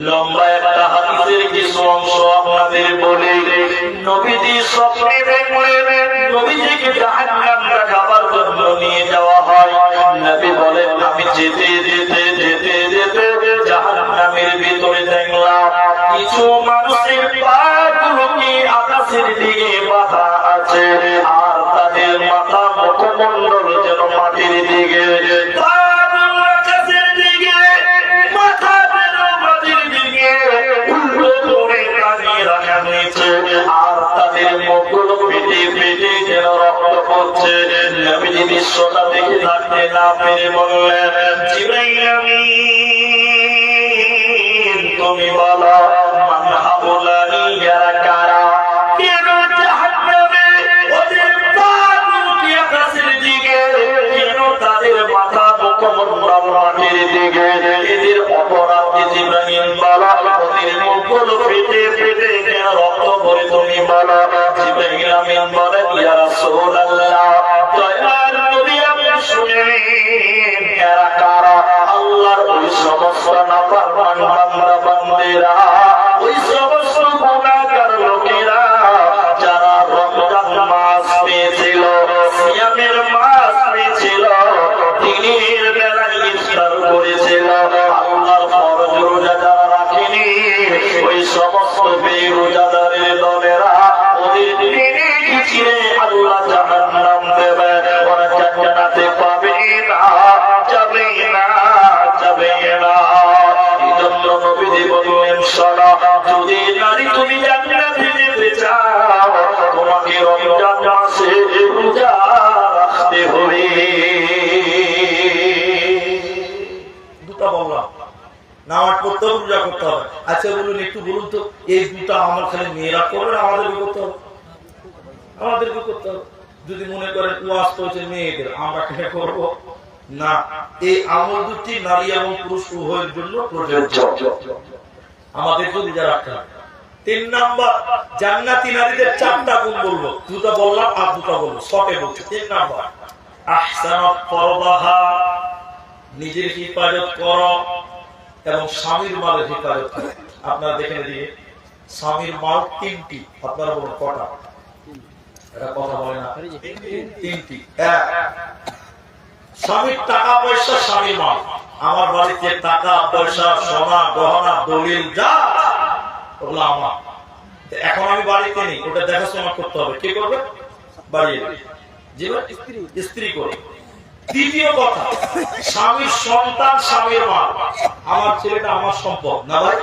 লম্বা একটা হাদিসের কিছু অংশ আপনাদের বলে, নবীজি স্বপ্নে দেখলেন নবীজিকে জাহান্নাম দেখাবার জন্য নিয়ে যাওয়া হয়। নবী বলেন, আমি যেতে যেতে যেতে যেতে জাহান্নামের ভিতরে দেখলাম কিছু মানুষের পাগুলোকে আকাশের দিকে বাঁধা আছে, আর তাদের মাথা মুখমণ্ডল যেন মাটির দিকে, আর তাদের মুখগুলো ফেটে ফেটে যেন রক্ত পড়ছে। নবীজি দৃশ্যটা দেখে থাকতে না পেরে বললেন, জিবরাইল আমিন, তুমি বলো মান হাউলানি ইয়ারা কারা, কেন জাহান্নামে ওদের পাগুলোকে আকাশের দিকে, কেন তাদের মাথা মুখমণ্ডল মাটির দিকে, এদের অপরাধ কি? জিবরাইল বলো ওদের মুখগুলো ফেটে ফেটে যেন রক্ত পড়ে, তুমি বলো। জিবরাইল আমিন বলেন, ইয়া রাসূলুল্লাহ, দয়ার নবী আপনি শুনেন এরা কারা? আল্লাহর ওই সমস্ত নাফরমান বান্দা বান্দিরা, ওই সমস্ত গুনাহগার লোকেরা যারা রমজান মাস পেয়েছিল, সিয়ামের মাস পেয়েছিল, দিনের বেলায় ইফতার করেছিল, আল্লাহর ফরজ রোজা যারা রাখেনি, ওই সমস্ত বেরোজাদারের দলেরা ওদের দিনে ছিঁড়ে আল্লাহ জাহান্নাম দেবে, ওরা জান্নাতে পাবে না, যাবে না, যাবে না। এজন্য নবীজি বললেন, শোনো, যদি নারী তুমি জান্নাতে যেতে চাও, তোমাকে রমজান মাসে রোজা রাখতে হবে। দুটো বললাম, নামাজ পড়তে হবে, রোজা করতে হবে। আচ্ছা বলুন, একটু বলুন তো, এই দুটো আমার খালি মেয়েরা করবে, আমাদেরকে করতে হবে? আমাদেরকে করতে হবে। যদি মনে করেন ওয়াজ করেছে মেয়েদের, আমরা কেন করবো না? এই আমল দুটি নারী এবং পুরুষ উভয়ের জন্য প্রযোজ্য, আমাদের যদি যা রাখতে হবে। 3 নাম্বার, জান্নাতি নারীদের 4টা গুণ বলবো, দুটো বললাম আর দুটো বলবো, শর্টে বলছি। 3 নাম্বার, আহসানাত ফরদাহা, নিজের হিফাজত করো এবং স্বামীর মালের হিফাজত করো। আপনারা দেখে দিয়ে স্বামীর মাল 3টি, আপনারা বলুন কটা? এটা কথা বলে না, 3টি। স্বামীর টাকা পয়সা, স্বামীর মাল। আমার বাড়িতে টাকা পয়সা, সোনা গহনা দলিল যা, ওগুলো আমার। এখন আমি বাড়িতে নেই, ওটা দেখাশোনা করতে হবে। কে করবে? বাড়ির স্ত্রী করে। দ্বিতীয় কথা, স্বামীর সন্তান স্বামীর মাল। আমার ছেলেটা আমার সম্পদ না ভাই।